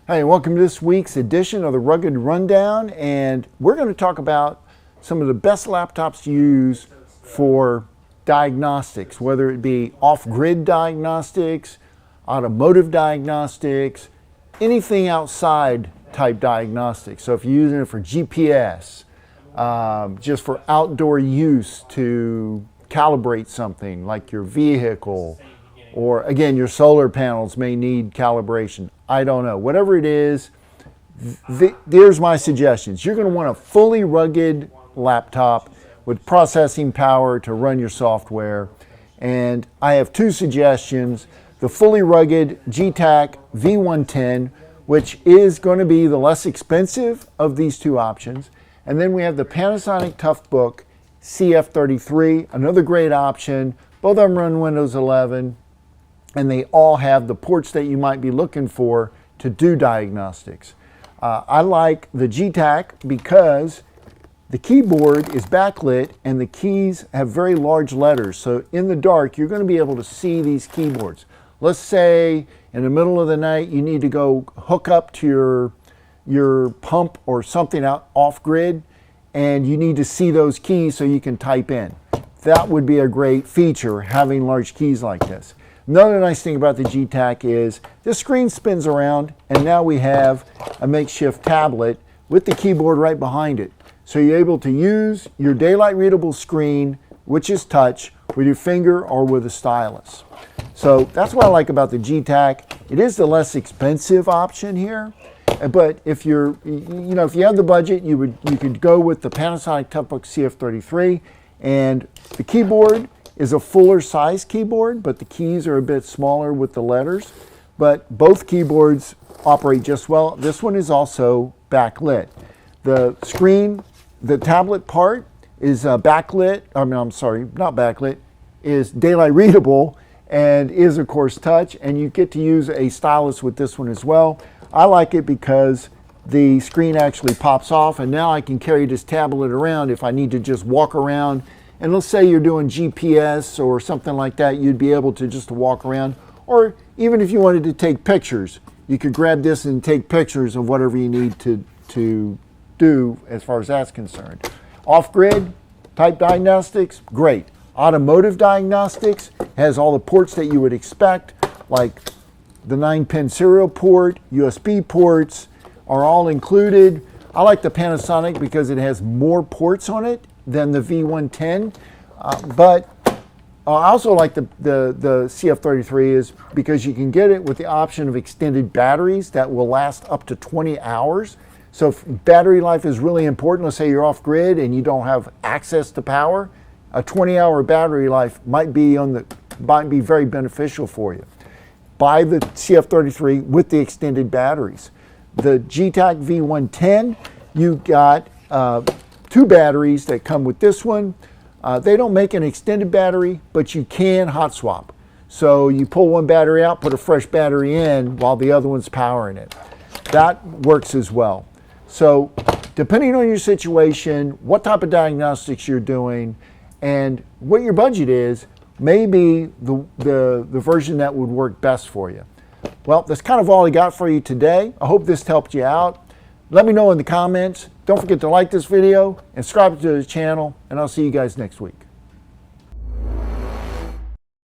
Hey, welcome to this week's edition of the Rugged Rundown, and we're going to talk about some of the best laptops to use for diagnostics, whether it be off-grid diagnostics, automotive diagnostics, anything outside type diagnostics. So if you're using it for GPS, just for outdoor use to calibrate something like your vehicle, or again, your solar panels may need calibration. I don't know. Whatever it is, there's my suggestions. You're going to want a fully rugged laptop with processing power to run your software. And I have two suggestions. The fully rugged Getac V110, which is going to be the less expensive of these two options. And then we have the Panasonic Toughbook CF33, another great option. Both of them run Windows 11. And they all have the ports that you might be looking for to do diagnostics. I like the Getac because the keyboard is backlit and the keys have very large letters. So in the dark, you're going to be able to see these keyboards. Let's say in the middle of the night, you need to go hook up to your pump or something out off grid, and you need to see those keys so you can type in. That would be a great feature, having large keys like this. Another nice thing about the Getac is the screen spins around, and now we have a makeshift tablet with the keyboard right behind it. So you're able to use your daylight readable screen, which is touch, with your finger or with a stylus. So that's what I like about the Getac. It is the less expensive option here, but if you're, if you have the budget, you could go with the Panasonic Toughbook CF33, and the keyboard is a fuller size keyboard, but the keys are a bit smaller with the letters. But both keyboards operate just well. This one is also backlit. The screen, the tablet part is backlit. Not backlit, is daylight readable and is of course touch. And you get to use a stylus with this one as well. I like it because the screen actually pops off, and now I can carry this tablet around if I need to just walk around. And let's say you're doing GPS or something like that, you'd be able to just walk around. Or even if you wanted to take pictures, you could grab this and take pictures of whatever you need to do as far as that's concerned. Off-grid type diagnostics, great. Automotive diagnostics has all the ports that you would expect, like the 9-pin serial port, USB ports are all included. I like the Panasonic because it has more ports on it than the V110, but I also like the CF33 is because you can get it with the option of extended batteries that will last up to 20 hours. So if battery life is really important, let's say you're off grid and you don't have access to power, a 20-hour battery life might be very beneficial for you. Buy the CF33 with the extended batteries. The Getac V110, you got two batteries that come with this one. They don't make an extended battery, but you can hot swap. So you pull one battery out, put a fresh battery in while the other one's powering it. That works as well. So depending on your situation, what type of diagnostics you're doing, and what your budget is, may be the version that would work best for you. Well, that's kind of all I got for you today. I hope this helped you out. Let me know in the comments. Don't forget to like this video and subscribe to the channel, and I'll see you guys next week.